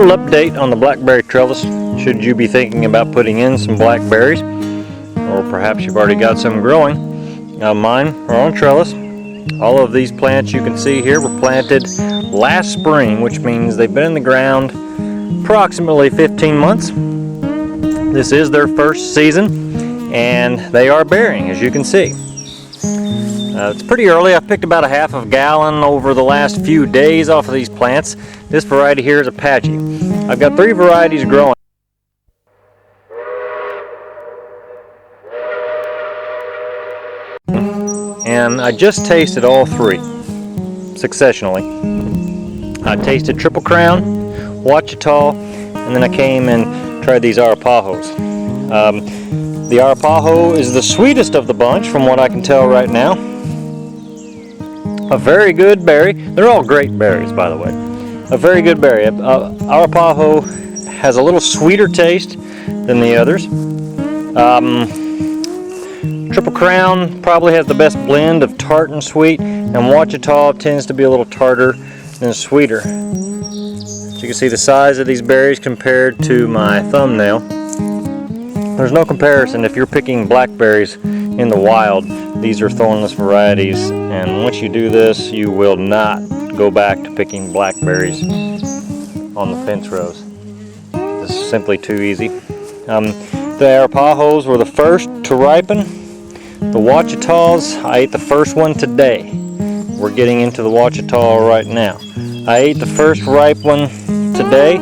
little update on the Blackberry Trellis. Should you be thinking about putting in some blackberries, or perhaps you've already got some growing. Mine are on trellis. All of these plants you can see here were planted last spring, which means they've been in the ground approximately 15 months. This is their first season, and they are bearing, as you can see. It's pretty early. I've picked about a half of a gallon over the last few days off of these plants. This variety here is Apache. I've got 3 varieties growing. And I just tasted all 3 successionally. I tasted Triple Crown, Quachita, and then I came and tried these Arapahos. The Arapaho is the sweetest of the bunch from what I can tell right now. A very good berry. They're all great berries, by the way. A very good berry. Arapaho has a little sweeter taste than the others. Triple Crown probably has the best blend of tart and sweet, and Quachita tends to be a little tartar and sweeter. As you can see the size of these berries compared to my thumbnail. There's no comparison if you're picking blackberries in the wild. These are thornless varieties, and once you do this, you will not go back to picking blackberries on the fence rows. This is simply too easy. The Arapahos were the first to ripen. The Quachitas, I ate the first one today. We're getting into the Quachita right now. I ate the first ripe one today.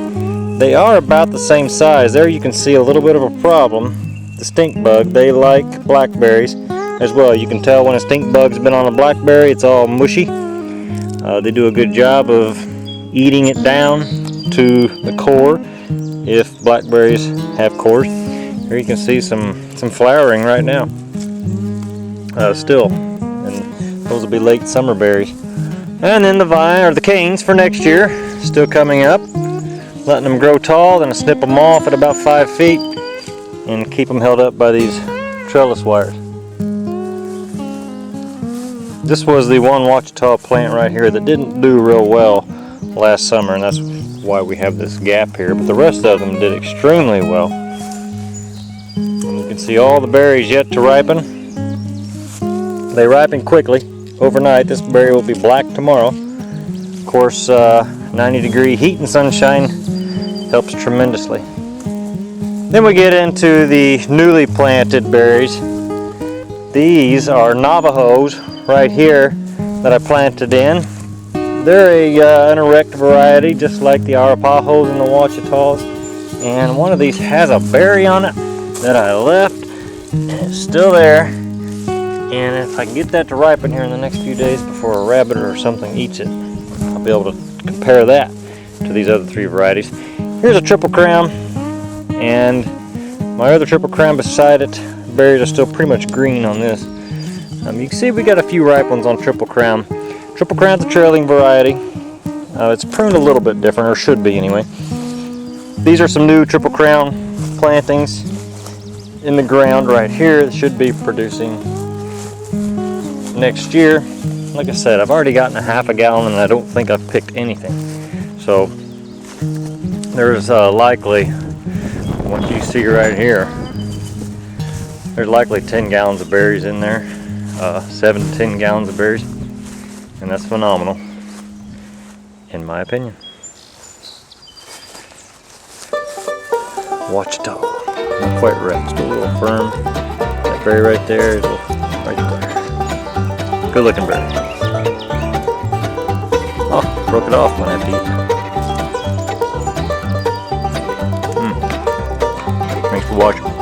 They are about the same size. There you can see a little bit of a problem. The stink bug, they like blackberries as well. You can tell when a stink bug's been on a blackberry, it's all mushy. They do a good job of eating it down to the core if blackberries have cores. Here you can see some flowering right now. Still, and those will be late summer berries. And then the vine or the canes for next year, still coming up. Letting them grow tall, then I snip them off at about 5 feet and keep them held up by these trellis wires. This was the one Quachita plant right here that didn't do real well last summer, and that's why we have this gap here, but the rest of them did extremely well. And you can see all the berries yet to ripen. They ripen quickly. Overnight, this berry will be black tomorrow. Of course, 90-degree heat and sunshine helps tremendously. Then we get into the newly planted berries. These are Navajos right here that I planted in. They're an erect variety, just like the Arapahos and the Quachitas. And one of these has a berry on it that I left, and it's still there. And if I can get that to ripen here in the next few days before a rabbit or something eats it, I'll be able to compare that to these other 3 varieties. Here's a Triple Crown, and my other Triple Crown beside it. The berries are still pretty much green on this. You can see we got a few ripe ones on Triple Crown. Triple Crown's a trailing variety. It's pruned a little bit different, or should be anyway. These are some new Triple Crown plantings in the ground right here that should be producing next year. Like I said, I've already gotten a half a gallon, and I don't think I've picked anything. So there's likely, what you see right here, there's likely 10 gallons of berries in there, 7 to 10 gallons of berries, and that's phenomenal, in my opinion. Quachita, not quite red, still a little firm. That berry right there is right there. Good looking berry. Oh, broke it off when I had to eat. Thanks for watching.